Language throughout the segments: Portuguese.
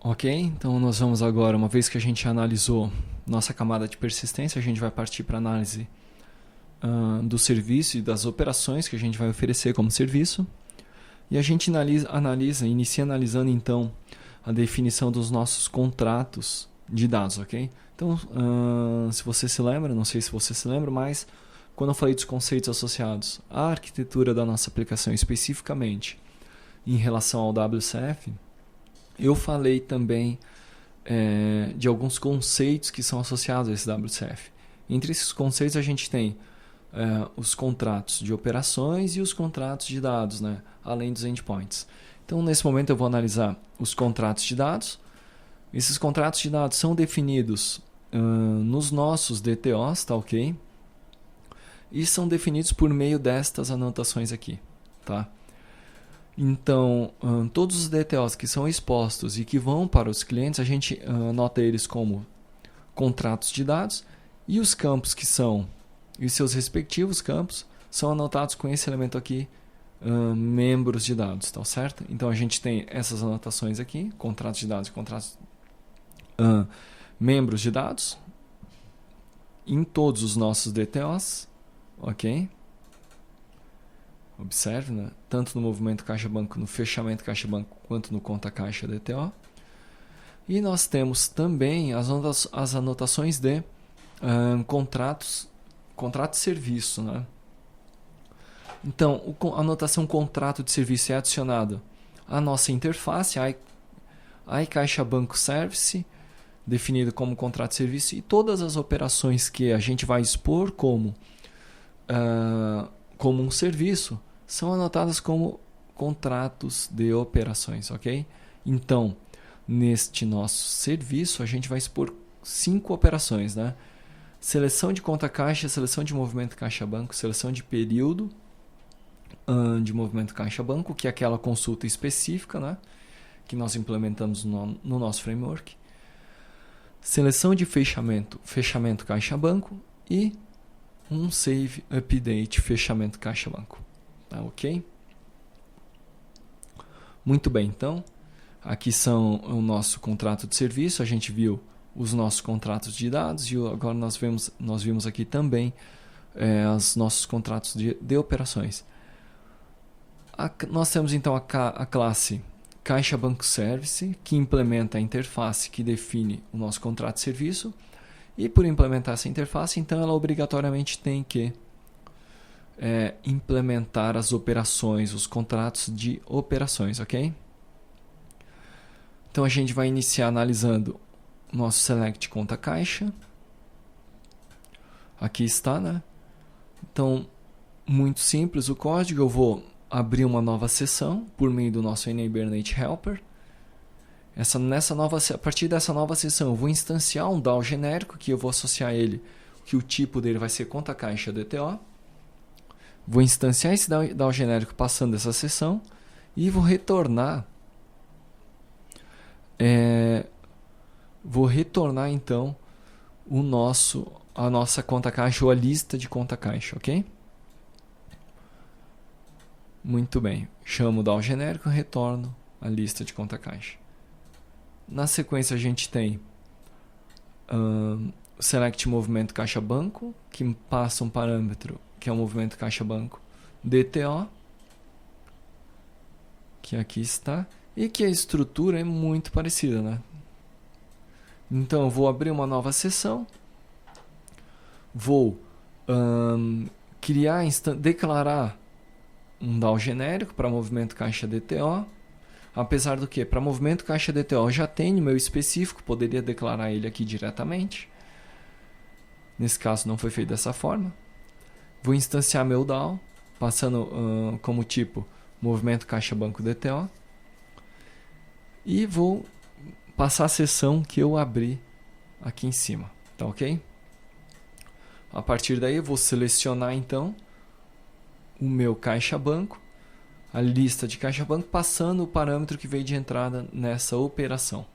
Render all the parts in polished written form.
Ok, então nós vamos agora, uma vez que a gente analisou nossa camada de persistência, a gente vai partir para a análise do serviço e das operações que a gente vai oferecer como serviço. E a gente inicia analisando então a definição dos nossos contratos de dados, ok? Então, se você se lembra, não sei se você se lembra, mas quando eu falei dos conceitos associados à arquitetura da nossa aplicação especificamente em relação ao WCF, eu falei também de alguns conceitos que são associados a esse WCF. Entre esses conceitos a gente tem os contratos de operações e os contratos de dados, né? Além dos endpoints. Então, nesse momento eu vou analisar os contratos de dados. Esses contratos de dados são definidos nos nossos DTOs, tá ok? E são definidos por meio destas anotações aqui, tá? Então, todos os DTOs que são expostos e que vão para os clientes, a gente anota eles como contratos de dados, e os campos que são, e seus respectivos campos, são anotados com esse elemento aqui, membros de dados, tá certo? Então a gente tem essas anotações aqui, contratos de dados e contratos membros de dados, em todos os nossos DTOs, ok? Observe, né? Tanto no movimento caixa-banco, no fechamento caixa-banco, quanto no conta-caixa DTO. E nós temos também as anotações de contrato de serviço, né? Então, a anotação contrato de serviço é adicionada à nossa interface, iCaixa Banco Service, definido como contrato de serviço, e todas as operações que a gente vai expor como um serviço são anotadas como contratos de operações, ok? Então, neste nosso serviço, a gente vai expor 5 operações, né? Seleção de conta-caixa, seleção de movimento caixa-banco, seleção de período de movimento caixa-banco, que é aquela consulta específica, né? Que nós implementamos no nosso framework. Seleção de fechamento caixa-banco e um save update fechamento caixa-banco. Tá ok? Muito bem, então aqui são o nosso contrato de serviço, a gente viu os nossos contratos de dados e agora nós vimos aqui também os nossos contratos de operações. Nós temos então a classe Caixa Banco Service, que implementa a interface que define o nosso contrato de serviço. E por implementar essa interface, então ela obrigatoriamente tem que implementar as operações, os contratos de operações, ok? Então a gente vai iniciar analisando o nosso select conta caixa. Aqui está, né? Então, muito simples o código. Eu vou abrir uma nova sessão por meio do nosso Hibernate Helper. A partir dessa nova sessão, eu vou instanciar um DAO genérico, que eu vou associar ele, que o tipo dele vai ser conta caixa DTO. Vou instanciar esse DAO genérico passando essa sessão e vou retornar então a nossa conta caixa ou a lista de conta caixa, ok? Muito bem, chamo o DAO genérico e retorno a lista de conta caixa. Na sequência a gente tem select movimento caixa banco, que passa um parâmetro que é o movimento caixa banco DTO, que aqui está, e que a estrutura é muito parecida, né? Então eu vou abrir uma nova sessão, vou declarar um DAO genérico para movimento caixa DTO. Apesar do que, para movimento caixa DTO eu já tenho o meu específico, poderia declarar ele aqui diretamente. Nesse caso não foi feito dessa forma. Vou instanciar meu DAO, passando como tipo movimento caixa banco DTO. E vou passar a sessão que eu abri aqui em cima. Tá ok? A partir daí eu vou selecionar então o meu caixa banco, a lista de caixa banco, passando o parâmetro que veio de entrada nessa operação.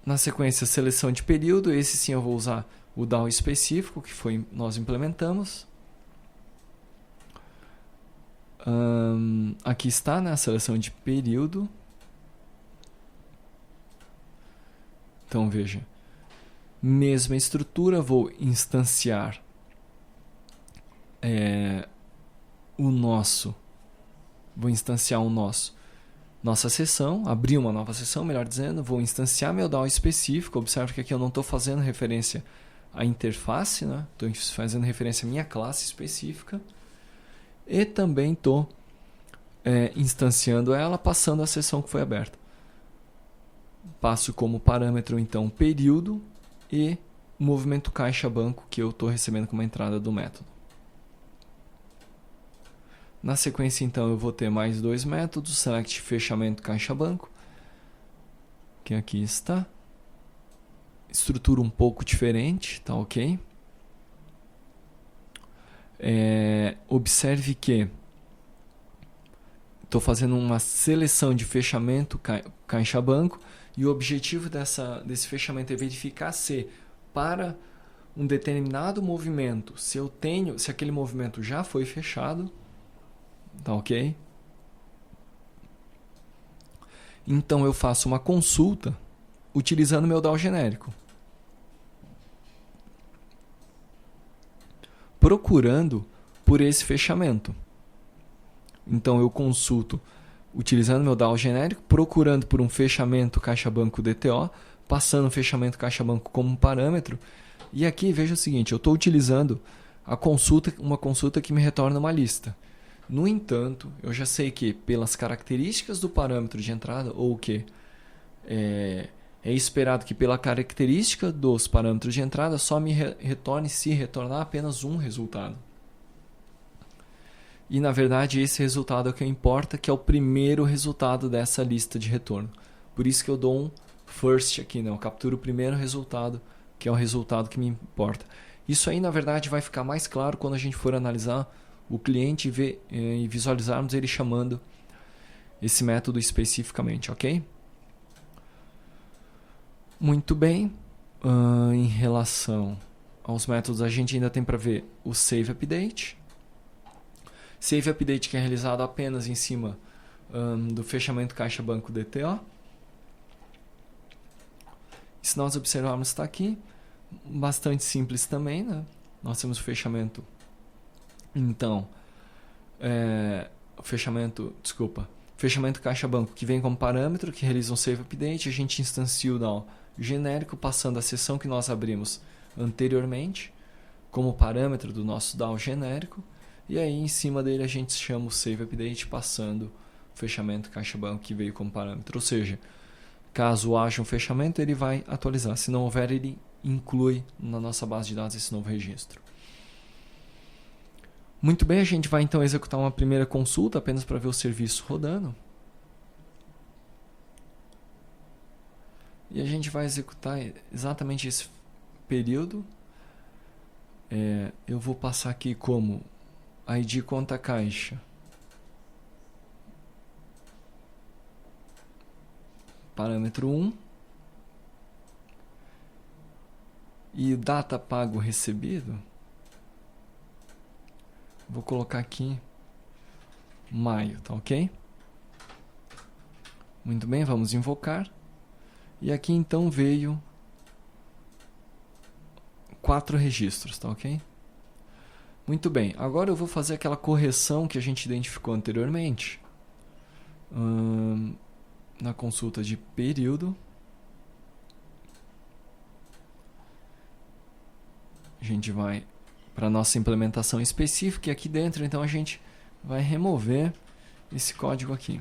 Na sequência, seleção de período, esse sim eu vou usar o DAO específico que nós implementamos. Aqui está, né, a seleção de período. Então veja, mesma estrutura, vou instanciar nossa sessão, abrir uma nova sessão, melhor dizendo, vou instanciar meu DAO específico. Observe que aqui eu não estou fazendo referência à interface, né? Estou fazendo referência à minha classe específica. E também estou instanciando ela, passando a sessão que foi aberta. Passo como parâmetro, então, o período e o movimento caixa-banco que eu estou recebendo como entrada do método. Na sequência, então, eu vou ter mais dois métodos, select fechamento caixa-banco, que aqui está. Estrutura um pouco diferente, tá ok? Observe que estou fazendo uma seleção de fechamento caixa-banco e o objetivo desse fechamento é verificar se para um determinado movimento, se aquele movimento já foi fechado, tá ok? Então eu faço uma consulta utilizando meu DAO genérico, procurando por esse fechamento. Então eu consulto utilizando meu DAO genérico, procurando por um fechamento caixa-banco DTO, passando o fechamento caixa-banco como um parâmetro. E aqui veja o seguinte, eu estou utilizando uma consulta que me retorna uma lista. No entanto, eu já sei que pelas características do parâmetro de entrada, ou que é esperado que pela característica dos parâmetros de entrada só me retorne, se retornar, apenas um resultado. E na verdade esse resultado é o que importa, que é o primeiro resultado dessa lista de retorno. Por isso que eu dou um first aqui, né? Eu capturo o primeiro resultado, que é o resultado que me importa. Isso aí na verdade vai ficar mais claro quando a gente for analisar o cliente e visualizarmos ele chamando esse método especificamente, ok? Muito bem. Em relação aos métodos, a gente ainda tem para ver o Save Update. Save Update que é realizado apenas em cima do fechamento caixa-banco DTO. Se nós observarmos, está aqui. Bastante simples também, né? Nós temos o fechamento. Então, fechamento caixa-banco que vem como parâmetro, que realiza um Save Update. A gente instancia o DAO genérico, passando a sessão que nós abrimos anteriormente como parâmetro do nosso DAO genérico. E aí, em cima dele, a gente chama o Save Update, passando o fechamento caixa-banco que veio como parâmetro. Ou seja, caso haja um fechamento, ele vai atualizar. Se não houver, ele inclui na nossa base de dados esse novo registro. Muito bem, a gente vai então executar uma primeira consulta apenas para ver o serviço rodando. E a gente vai executar exatamente esse período. Eu vou passar aqui como ID conta caixa, parâmetro 1, e data pago recebido, vou colocar aqui maio, tá ok? Muito bem, vamos invocar. E aqui então veio 4 registros, tá ok? Muito bem, agora eu vou fazer aquela correção que a gente identificou anteriormente na consulta de período. A gente vai para a nossa implementação específica e aqui dentro então a gente vai remover esse código aqui.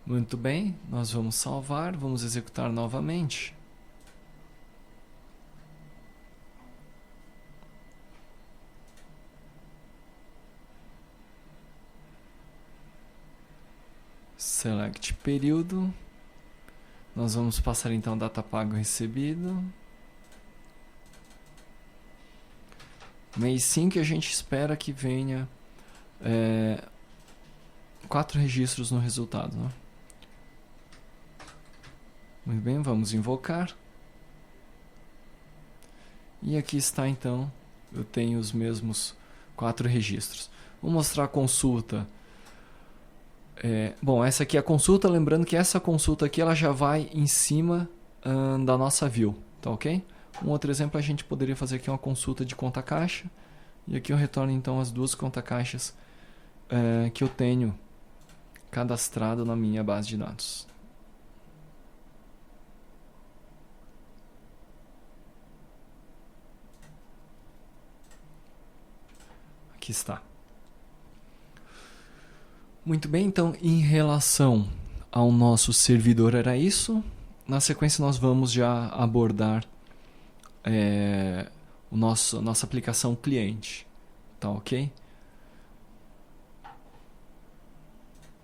Muito bem, nós vamos salvar, vamos executar novamente. Select período. Nós vamos passar então data pago recebido. Mês 5 a gente espera que venha 4 registros no resultado, né? Muito bem, vamos invocar. E aqui está então, eu tenho os mesmos 4 registros. Vou mostrar a consulta. Bom, essa aqui é a consulta, lembrando que essa consulta aqui ela já vai em cima da nossa view, tá ok? Um outro exemplo, a gente poderia fazer aqui uma consulta de conta caixa. E aqui eu retorno então as 2 conta caixas que eu tenho cadastrado na minha base de dados. Aqui está. Muito bem, então em relação ao nosso servidor era isso. Na sequência nós vamos já abordar nossa aplicação cliente, tá ok?